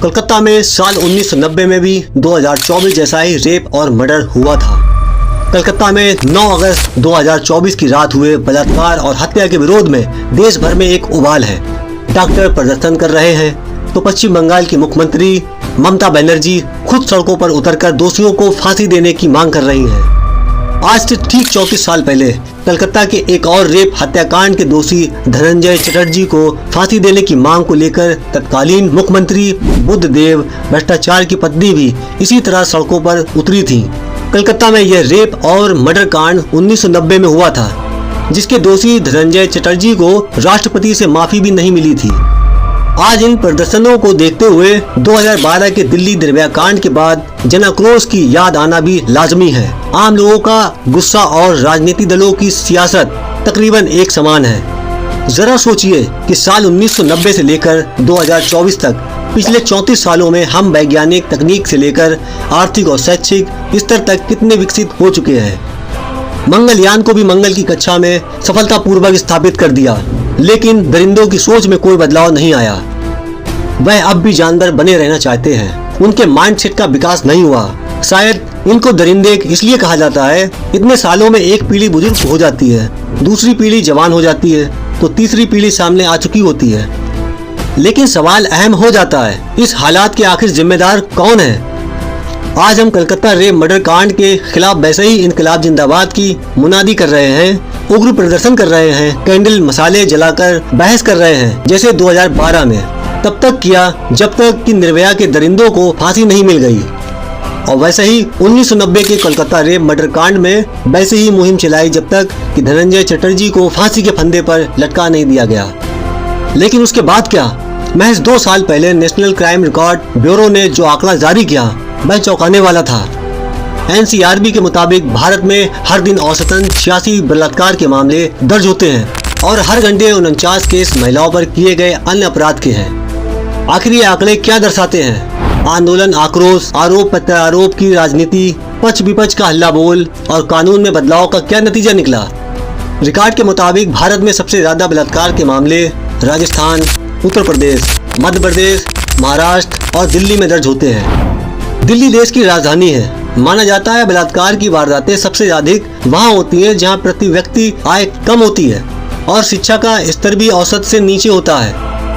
कोलकाता में साल 1990 में भी 2024 जैसा ही रेप और मर्डर हुआ था। कलकत्ता में 9 अगस्त 2024 की रात हुए बलात्कार और हत्या के विरोध में देश भर में एक उबाल है। डॉक्टर प्रदर्शन कर रहे हैं तो पश्चिम बंगाल की मुख्यमंत्री ममता बनर्जी खुद सड़कों पर उतरकर दोषियों को फांसी देने की मांग कर रही हैं। आज से ठीक 34 साल पहले कलकत्ता के एक और रेप हत्याकांड के दोषी धनंजय चटर्जी को फांसी देने की मांग को लेकर तत्कालीन मुख्यमंत्री बुद्धदेव भट्टाचार्य की पत्नी भी इसी तरह सड़कों पर उतरी थी। कलकत्ता में यह रेप और मर्डर कांड 1990 में हुआ था, जिसके दोषी धनंजय चटर्जी को राष्ट्रपति से माफी भी नहीं मिली थी। आज इन प्रदर्शनों को देखते हुए 2012 के दिल्ली निर्भया कांड के बाद जनाक्रोश की याद आना भी लाजमी है। आम लोगों का गुस्सा और राजनीतिक दलों की सियासत तकरीबन एक समान है। जरा सोचिए कि साल 1990 से लेकर 2024 तक पिछले 34 सालों में हम वैज्ञानिक तकनीक से लेकर आर्थिक और शैक्षिक स्तर तक कितने विकसित हो चुके हैं। मंगलयान को भी मंगल की कक्षा में सफलतापूर्वक स्थापित कर दिया, लेकिन दरिंदों की सोच में कोई बदलाव नहीं आया। वह अब भी जानवर बने रहना चाहते हैं। उनके माइंडसेट का विकास नहीं हुआ। शायद इनको दरिंदे इसलिए कहा जाता है। इतने सालों में एक पीढ़ी बुजुर्ग हो जाती है, दूसरी पीढ़ी जवान हो जाती है, तो तीसरी पीढ़ी सामने आ चुकी होती है। लेकिन सवाल अहम हो जाता है, इस हालात के आखिर जिम्मेदार कौन है? आज हम कलकत्ता रेप मर्डर कांड के खिलाफ वैसे ही इनकलाब जिंदाबाद की मुनादी कर रहे हैं, उग्र प्रदर्शन कर रहे हैं, कैंडल मसाले जलाकर बहस कर रहे हैं, जैसे 2012 में। तब तक किया जब तक कि निर्भया के दरिंदों को फांसी नहीं मिल गई। और वैसे ही 1990 के कोलकाता रेप मर्डर कांड में वैसे ही मुहिम चलाई जब तक कि धनंजय चटर्जी को फांसी के फंदे पर लटका नहीं दिया गया। लेकिन उसके बाद क्या? महज 2 साल पहले नेशनल क्राइम रिकॉर्ड ब्यूरो ने जो आंकड़ा जारी किया वह चौंकाने वाला था। NCRB के मुताबिक भारत में हर दिन औसतन 86 बलात्कार के मामले दर्ज होते हैं और हर घंटे 49 केस महिलाओं पर किए गए अन्य अपराध के हैं। आखिर ये आंकड़े क्या दर्शाते हैं? आंदोलन, आक्रोश, आरोप प्रत्यारोप की राजनीति, पक्ष विपक्ष का हल्ला बोल और कानून में बदलाव का क्या नतीजा निकला? रिकॉर्ड के मुताबिक भारत में सबसे ज्यादा बलात्कार के मामले राजस्थान, उत्तर प्रदेश, मध्य प्रदेश, महाराष्ट्र और दिल्ली में दर्ज होते हैं। दिल्ली देश की राजधानी है। माना जाता है बलात्कार की वारदातें सबसे अधिक वहाँ होती हैं जहाँ प्रति व्यक्ति आय कम होती है और शिक्षा का स्तर भी औसत से नीचे होता है।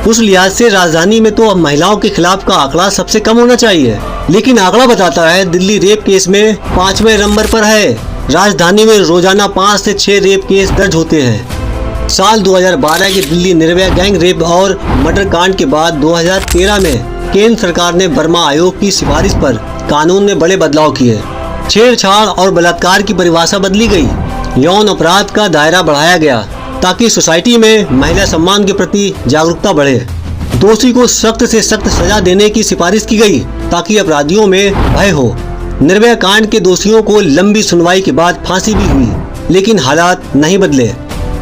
उस लिहाज से राजधानी में तो महिलाओं के खिलाफ का आंकड़ा सबसे कम होना चाहिए, लेकिन आंकड़ा बताता है दिल्ली रेप केस में 5वें नंबर पर है। राजधानी में रोजाना 5 से 6 रेप केस दर्ज होते हैं। साल 2012 के दिल्ली निर्भया गैंग रेप और मर्डर कांड के बाद 2013 में केंद्र सरकार ने वर्मा आयोग की सिफारिश पर कानून में बड़े बदलाव किए। छेड़छाड़ और बलात्कार की परिभाषा बदली गई। यौन अपराध का दायरा बढ़ाया गया ताकि सोसाइटी में महिला सम्मान के प्रति जागरूकता बढ़े। दोषी को सख्त से सख्त सजा देने की सिफारिश की गई ताकि अपराधियों में भय हो। निर्भया कांड के दोषियों को लंबी सुनवाई के बाद फांसी भी हुई, लेकिन हालात नहीं बदले।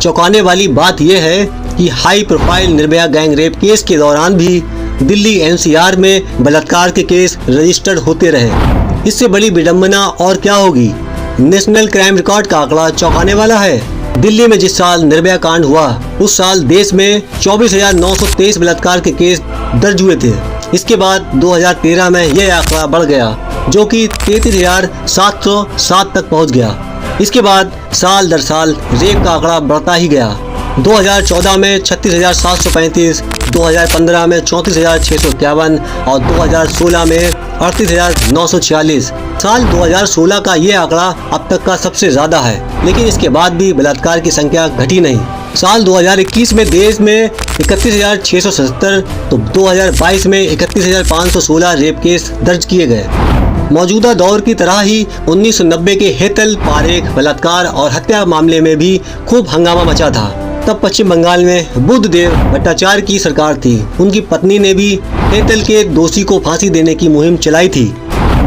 चौंकाने वाली बात यह है कि high profile Nirbhaya gang rape case के दौरान भी दिल्ली NCR में बलात्कार के केस रजिस्टर्ड होते रहे। इससे बड़ी विडंबना और क्या होगी? नेशनल क्राइम रिकॉर्ड का आंकड़ा चौंकाने वाला है। दिल्ली में जिस साल निर्भया कांड हुआ उस साल देश में 24,923 बलात्कार के केस दर्ज हुए थे। इसके बाद 2013 में यह आंकड़ा बढ़ गया जो कि 33,707 तक पहुंच गया। इसके बाद साल दर साल रेप का आंकड़ा बढ़ता ही गया। 2014 में 36,735, 2015 में 34,651 और 2016 में 38,946। साल 2016 का ये आंकड़ा अब तक का सबसे ज्यादा है, लेकिन इसके बाद भी बलात्कार की संख्या घटी नहीं। साल 2021 में देश में 31,677 तो 2022 में 31,516 रेप केस दर्ज किए गए। मौजूदा दौर की तरह ही 1990 के हेतल पारेख बलात्कार और हत्या मामले में भी खूब हंगामा मचा था। तब पश्चिम बंगाल में बुद्धदेव भट्टाचार्य की सरकार थी। उनकी पत्नी ने भी हेतल के दोषी को फांसी देने की मुहिम चलाई थी।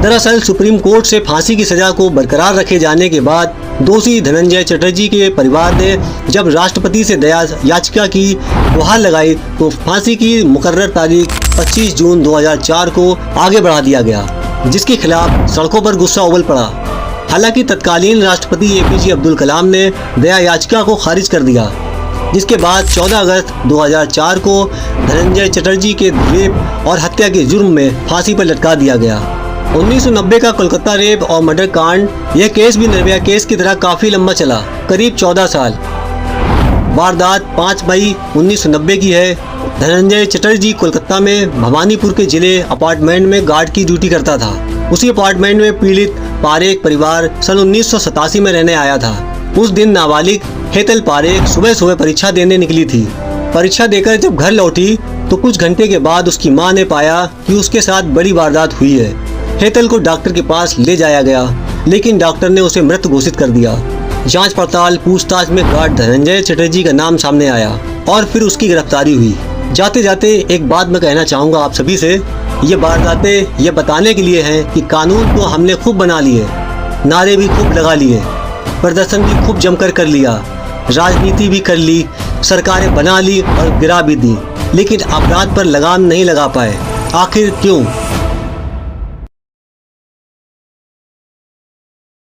दरअसल सुप्रीम कोर्ट से फांसी की सजा को बरकरार रखे जाने के बाद दोषी धनंजय चटर्जी के परिवार ने जब राष्ट्रपति से दया याचिका की गुहार लगाई तो फांसी की मुकर्रर तारीख 25 जून 2004 को आगे बढ़ा दिया गया, जिसके खिलाफ सड़कों पर गुस्सा उबल पड़ा। हालांकि तत्कालीन राष्ट्रपति APJ अब्दुल कलाम ने दया याचिका को खारिज कर दिया। जिसके बाद 14 अगस्त 2004 को धनंजय चटर्जी के रेप और हत्या के जुर्म में फांसी पर लटका दिया गया। 1990 का कोलकाता रेप और मर्डर कांड, यह केस भी निर्भया केस की तरह काफी लंबा चला, करीब 14 साल। वारदात 5 मई 1990 की है। धनंजय चटर्जी कोलकाता में भवानीपुर के जिले अपार्टमेंट में गार्ड की ड्यूटी करता था। उसी अपार्टमेंट में पीड़ित पारेख परिवार सन 1987 में रहने आया था। उस दिन नाबालिग हेतल पारेख सुबह सुबह परीक्षा देने निकली थी। परीक्षा देकर जब घर लौटी तो कुछ घंटे के बाद उसकी मां ने पाया कि उसके साथ बड़ी वारदात हुई है। हेतल को डॉक्टर के पास ले जाया गया, लेकिन डॉक्टर ने उसे मृत घोषित कर दिया। जांच पड़ताल पूछताछ में गार्ड धनंजय चटर्जी का नाम सामने आया और फिर उसकी गिरफ्तारी हुई। जाते जाते एक बात मैं कहना चाहूँगा आप सभी से, ये वारदातें ये बताने के लिए हैं कि कानून तो हमने खूब बना लिए, नारे भी खूब लगा लिए, प्रदर्शन भी खूब जमकर कर लिया, राजनीति भी कर ली, सरकारें बना ली और गिरा भी दी, लेकिन अपराध पर लगाम नहीं लगा पाए। आखिर क्यों?